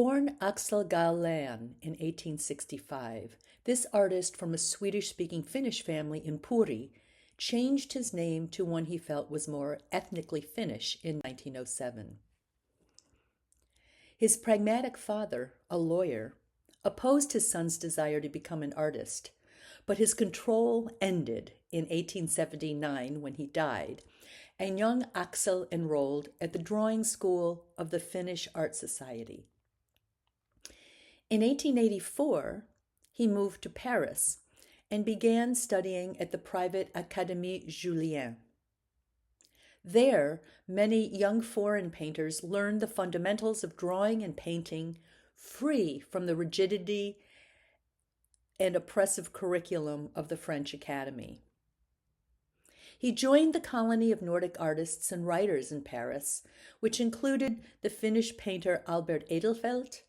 Born Aksel Gallen in 1865, this artist from a Swedish-speaking Finnish family in Pori changed his name to one he felt was more ethnically Finnish in 1907. His pragmatic father, a lawyer, opposed his son's desire to become an artist, but his control ended in 1879 when he died, and young Aksel enrolled at the drawing school of the Finnish Art Society. In 1884, he moved to Paris and began studying at the private Académie Julian. There, many young foreign painters learned the fundamentals of drawing and painting, free from the rigidity and oppressive curriculum of the French Academy. He joined the colony of Nordic artists and writers in Paris, which included the Finnish painter Albert Edelfelt,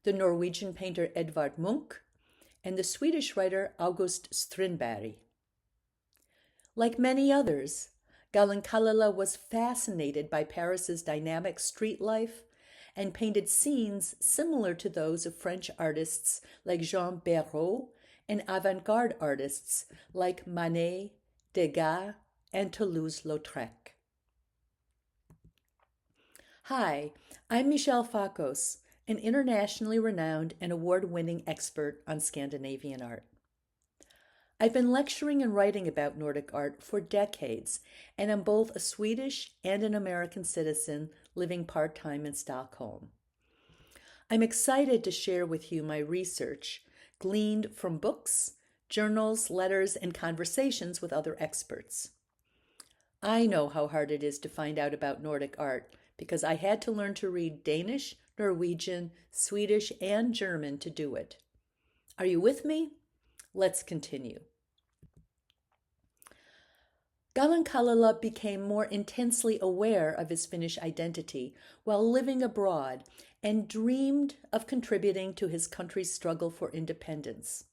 the Norwegian painter Edvard Munch, and the Swedish writer August Strindberg. Like many others, Gallen-Kallela was fascinated by Paris's dynamic street life and painted scenes similar to those of French artists like Jean Béraud and avant-garde artists like Manet, Degas, and Toulouse-Lautrec. Hi, I'm Michelle Fakos, an internationally renowned and award-winning expert on Scandinavian art. I've been lecturing and writing about Nordic art for decades, and I'm both a Swedish and an American citizen living part-time in Stockholm. I'm excited to share with you my research, gleaned from books, journals, letters, and conversations with other experts. I know how hard it is to find out about Nordic art because I had to learn to read Danish, Norwegian, Swedish, and German to do it. Are you with me? Let's continue. Gallen-Kallela became more intensely aware of his Finnish identity while living abroad and dreamed of contributing to his country's struggle for independence.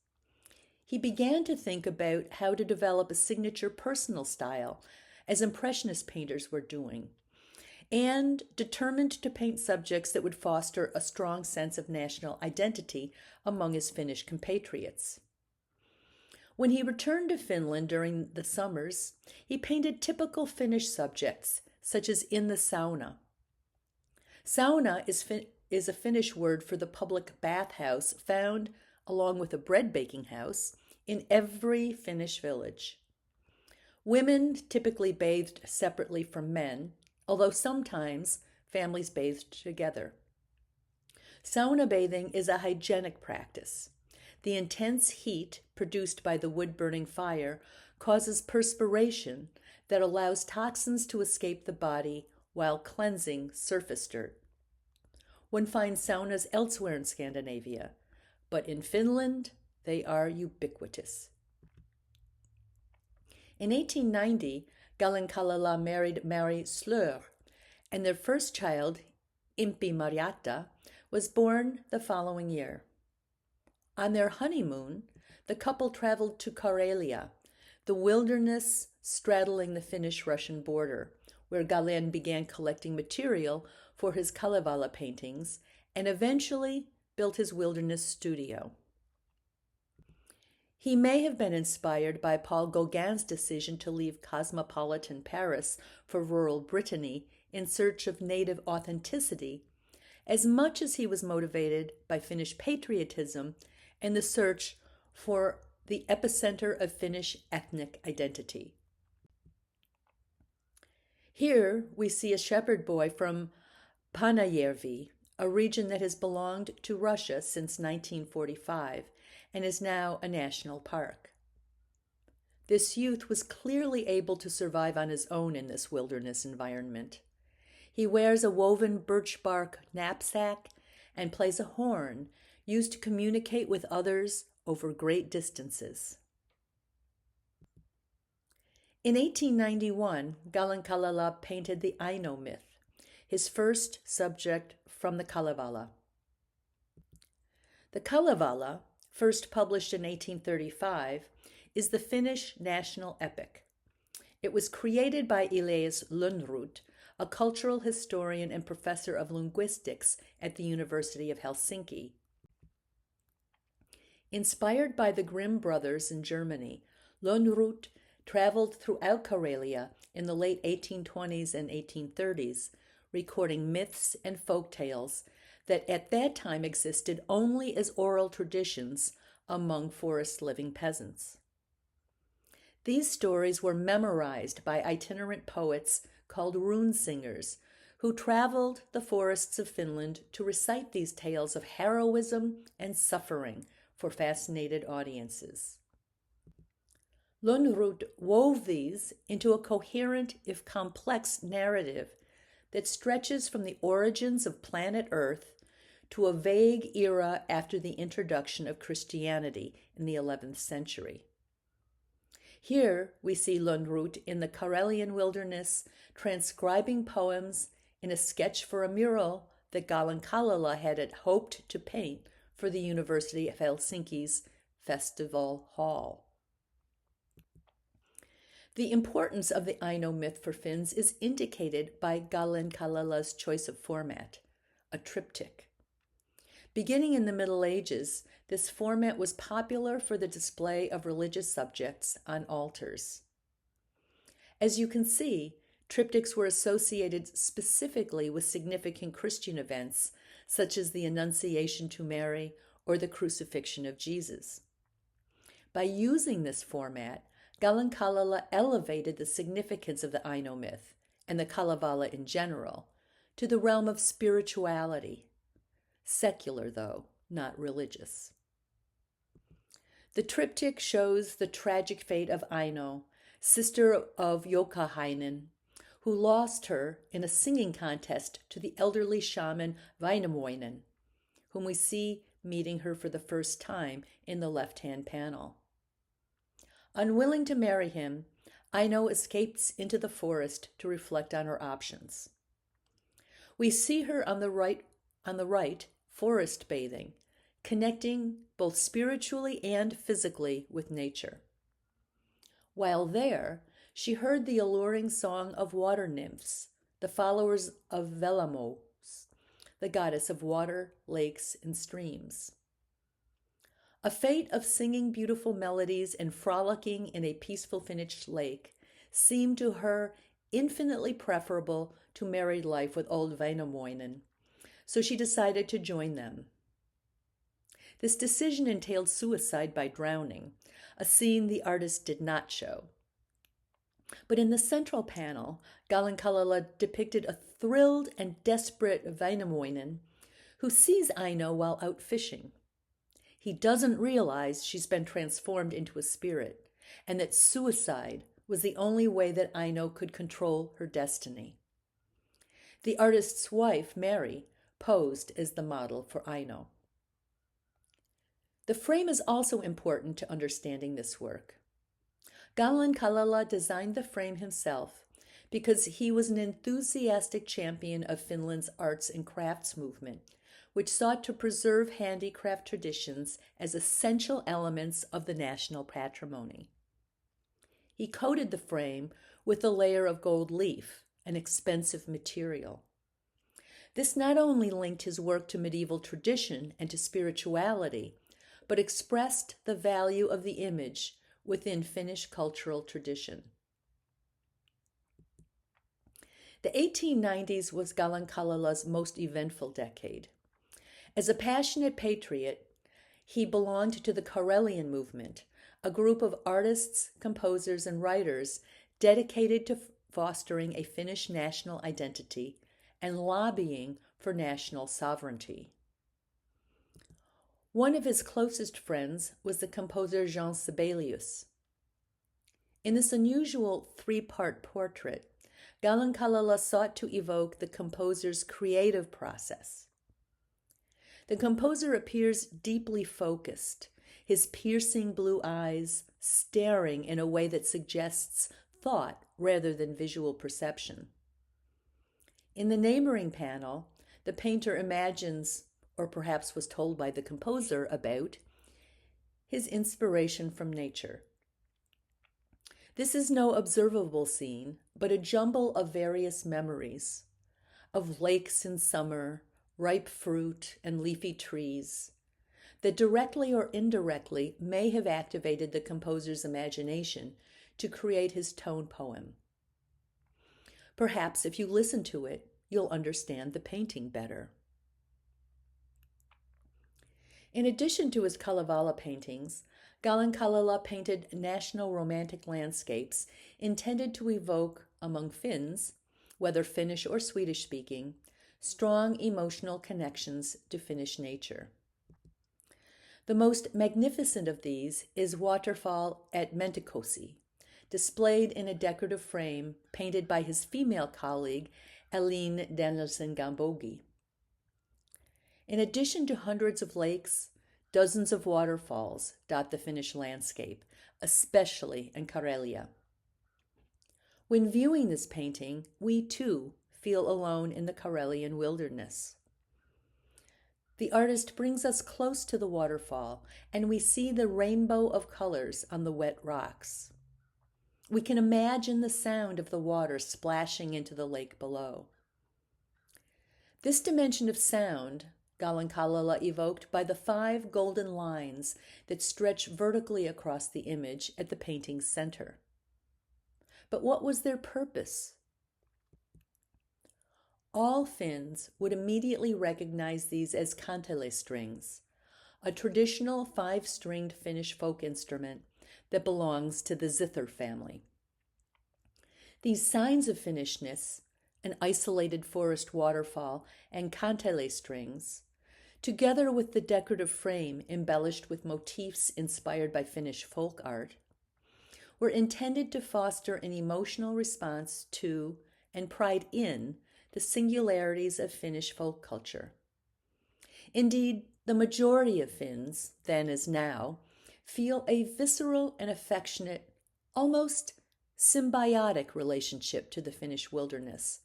He began to think about how to develop a signature personal style, as Impressionist painters were doing, and determined to paint subjects that would foster a strong sense of national identity among his Finnish compatriots. When he returned to Finland during the summers, he painted typical Finnish subjects, such as in the sauna. Sauna is a Finnish word for the public bathhouse found, along with a bread baking house, in every Finnish village. Women typically bathed separately from men, although sometimes families bathed together. Sauna bathing is a hygienic practice. The intense heat produced by the wood-burning fire causes perspiration that allows toxins to escape the body while cleansing surface dirt. One finds saunas elsewhere in Scandinavia, but in Finland, they are ubiquitous. In 1890, Gallen-Kallela married Mary Sleur, and their first child, Impi Marjatta, was born the following year. On their honeymoon, the couple traveled to Karelia, the wilderness straddling the Finnish-Russian border, where Gallen began collecting material for his Kalevala paintings and eventually built his wilderness studio. He may have been inspired by Paul Gauguin's decision to leave cosmopolitan Paris for rural Brittany in search of native authenticity, as much as he was motivated by Finnish patriotism and the search for the epicenter of Finnish ethnic identity. Here we see a shepherd boy from Panajärvi, a region that has belonged to Russia since 1945 and is now a national park. This youth was clearly able to survive on his own in this wilderness environment. He wears a woven birch bark knapsack and plays a horn used to communicate with others over great distances. In 1891, Gallen-Kallela painted the Aino myth, his first subject from the Kalevala. The Kalevala, first published in 1835, is the Finnish national epic. It was created by Elias Lönnrot, a cultural historian and professor of linguistics at the University of Helsinki. Inspired by the Grimm brothers in Germany, Lönnrot traveled throughout Karelia in the late 1820s and 1830s, recording myths and folk tales that at that time existed only as oral traditions among forest-living peasants. These stories were memorized by itinerant poets called rune singers, who traveled the forests of Finland to recite these tales of heroism and suffering for fascinated audiences. Lönnrot wove these into a coherent, if complex, narrative that stretches from the origins of planet Earth to a vague era after the introduction of Christianity in the 11th century. Here we see Lönnrot in the Karelian wilderness transcribing poems in a sketch for a mural that Gallen-Kallela had hoped to paint for the University of Helsinki's Festival Hall. The importance of the Aino myth for Finns is indicated by Gallen-Kallella's choice of format, a triptych. Beginning in the Middle Ages, this format was popular for the display of religious subjects on altars. As you can see, triptychs were associated specifically with significant Christian events, such as the Annunciation to Mary or the crucifixion of Jesus. By using this format, Gallen-Kallela elevated the significance of the Aino myth, and the Kalevala in general, to the realm of spirituality. Secular, though, not religious. The triptych shows the tragic fate of Aino, sister of Joukahainen, who lost her in a singing contest to the elderly shaman Väinämöinen, whom we see meeting her for the first time in the left-hand panel. Unwilling to marry him, Aino escapes into the forest to reflect on her options. We see her on the right, forest bathing, connecting both spiritually and physically with nature. While there, she heard the alluring song of water nymphs, the followers of Velamos, the goddess of water, lakes, and streams. A fate of singing beautiful melodies and frolicking in a peaceful Finnish lake seemed to her infinitely preferable to married life with old Väinämöinen, so she decided to join them. This decision entailed suicide by drowning, a scene the artist did not show. But in the central panel, Gallen-Kallela depicted a thrilled and desperate Väinämöinen who sees Aino while out fishing. He doesn't realize she's been transformed into a spirit, and that suicide was the only way that Aino could control her destiny. The artist's wife, Mary, posed as the model for Aino. The frame is also important to understanding this work. Gallen-Kallela designed the frame himself because he was an enthusiastic champion of Finland's arts and crafts movement, which sought to preserve handicraft traditions as essential elements of the national patrimony. He coated the frame with a layer of gold leaf, an expensive material. This not only linked his work to medieval tradition and to spirituality, but expressed the value of the image within Finnish cultural tradition. The 1890s was Gallen-Kallella's most eventful decade. As a passionate patriot, he belonged to the Karelian movement, a group of artists, composers, and writers dedicated to fostering a Finnish national identity and lobbying for national sovereignty. One of his closest friends was the composer Jean Sibelius. In this unusual three-part portrait, Gallen-Kallela sought to evoke the composer's creative process. The composer appears deeply focused, his piercing blue eyes staring in a way that suggests thought rather than visual perception. In the neighboring panel, the painter imagines, or perhaps was told by the composer about, his inspiration from nature. This is no observable scene, but a jumble of various memories of lakes in summer, ripe fruit, and leafy trees that directly or indirectly may have activated the composer's imagination to create his tone poem. Perhaps if you listen to it, you'll understand the painting better. In addition to his Kalevala paintings, Gallen-Kallela painted national romantic landscapes intended to evoke, among Finns, whether Finnish or Swedish speaking, strong emotional connections to Finnish nature. The most magnificent of these is Waterfall at Mentikosi, displayed in a decorative frame painted by his female colleague, Eline Danielsen-Gambogi. In addition to hundreds of lakes, dozens of waterfalls dot the Finnish landscape, especially in Karelia. When viewing this painting, we too feel alone in the Karelian wilderness. The artist brings us close to the waterfall, and we see the rainbow of colors on the wet rocks. We can imagine the sound of the water splashing into the lake below. This dimension of sound, Gallen-Kallela evoked by the 5 golden lines that stretch vertically across the image at the painting's center. But what was their purpose? All Finns would immediately recognize these as kantele strings, a traditional 5-stringed Finnish folk instrument that belongs to the zither family. These signs of Finnishness, an isolated forest waterfall, and kantele strings, together with the decorative frame embellished with motifs inspired by Finnish folk art, were intended to foster an emotional response to and pride in the singularities of Finnish folk culture. Indeed, the majority of Finns, then as now, feel a visceral and affectionate, almost symbiotic relationship to the Finnish wilderness,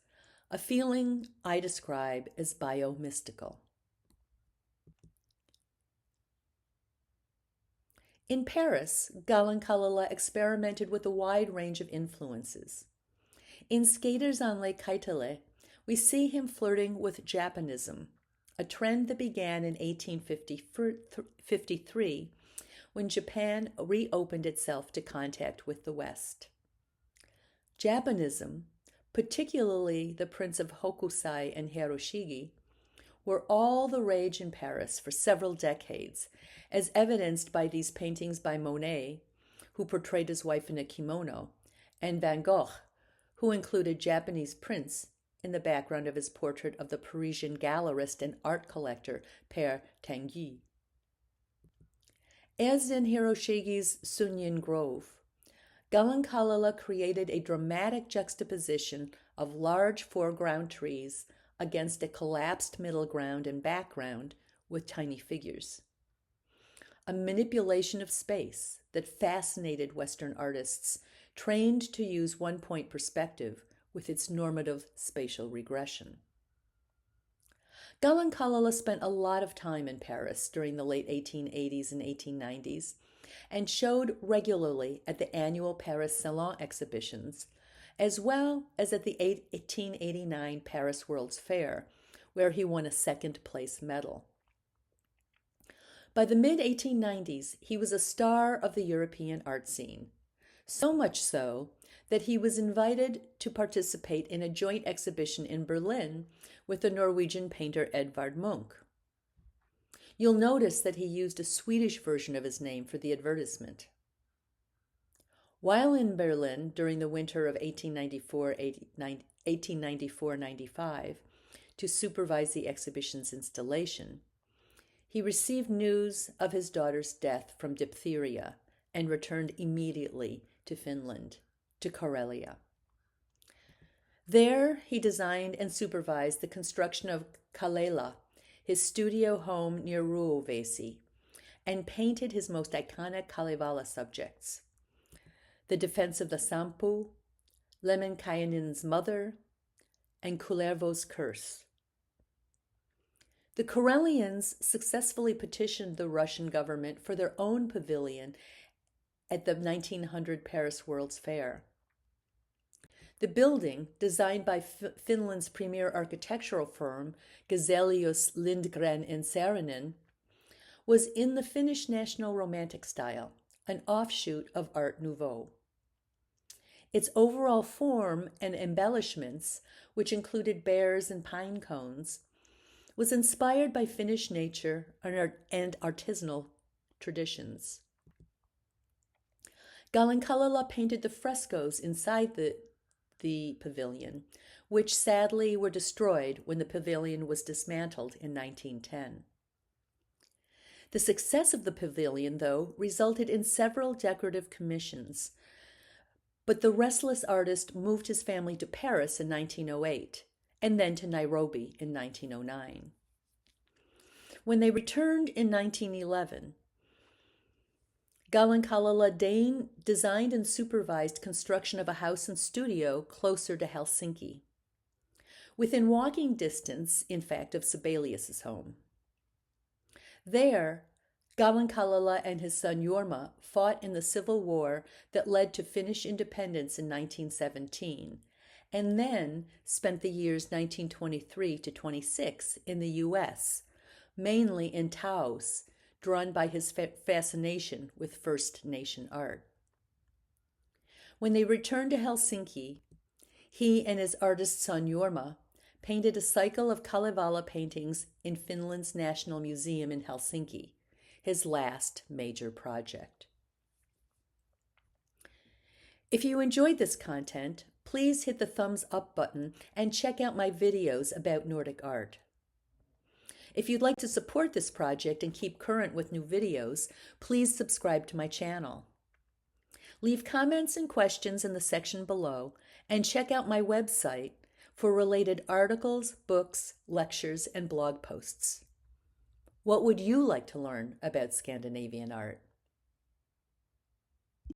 a feeling I describe as biomystical. In Paris, Gallen-Kallela experimented with a wide range of influences. In Skaters on Lake Kaitale, we see him flirting with Japanism, a trend that began in 1853 when Japan reopened itself to contact with the West. Japanism, particularly the Prince of Hokusai and Hiroshige, were all the rage in Paris for several decades, as evidenced by these paintings by Monet, who portrayed his wife in a kimono, and Van Gogh, who included Japanese prints in the background of his portrait of the Parisian gallerist and art collector Père Tanguy. As in Hiroshige's Sunyin Grove, Gallen-Kallela created a dramatic juxtaposition of large foreground trees against a collapsed middle ground and background with tiny figures. A manipulation of space that fascinated Western artists trained to use one-point perspective with its normative spatial regression. Gallen-Kallela spent a lot of time in Paris during the late 1880s and 1890s and showed regularly at the annual Paris Salon exhibitions, as well as at the 1889 Paris World's Fair, where he won a second-place medal. By the mid-1890s, he was a star of the European art scene, so much so that he was invited to participate in a joint exhibition in Berlin with the Norwegian painter Edvard Munch. You'll notice that he used a Swedish version of his name for the advertisement. While in Berlin during the winter of 1894-95 to supervise the exhibition's installation, he received news of his daughter's death from diphtheria and returned immediately to Finland, to Karelia. There, he designed and supervised the construction of Kallela, his studio home near Ruovesi, and painted his most iconic Kalevala subjects: the defense of the Sampo, Lemminkainen's mother, and Kullervo's curse. The Karelians successfully petitioned the Russian government for their own pavilion at the 1900 Paris World's Fair. The building, designed by Finland's premier architectural firm, Gazelius Lindgren and Saarinen, was in the Finnish National Romantic style, an offshoot of Art Nouveau. Its overall form and embellishments, which included bears and pine cones, was inspired by Finnish nature and artisanal traditions. Gallen-Kallela painted the frescoes inside the pavilion, which sadly were destroyed when the pavilion was dismantled in 1910. The success of the pavilion, though, resulted in several decorative commissions, but the restless artist moved his family to Paris in 1908 and then to Nairobi in 1909. When they returned in 1911, Gallen-Kallela designed and supervised construction of a house and studio closer to Helsinki, within walking distance, in fact, of Sibelius's home. There, Gallen-Kallela and his son Jorma fought in the civil war that led to Finnish independence in 1917, and then spent the years 1923 to 26 in the U.S., mainly in Taos, drawn by his fascination with First Nation art. When they returned to Helsinki, he and his artist son Jorma painted a cycle of Kalevala paintings in Finland's National Museum in Helsinki, his last major project. If you enjoyed this content, please hit the thumbs up button and check out my videos about Nordic art. If you'd like to support this project and keep current with new videos, please subscribe to my channel. Leave comments and questions in the section below, and check out my website for related articles, books, lectures, and blog posts. What would you like to learn about Scandinavian art?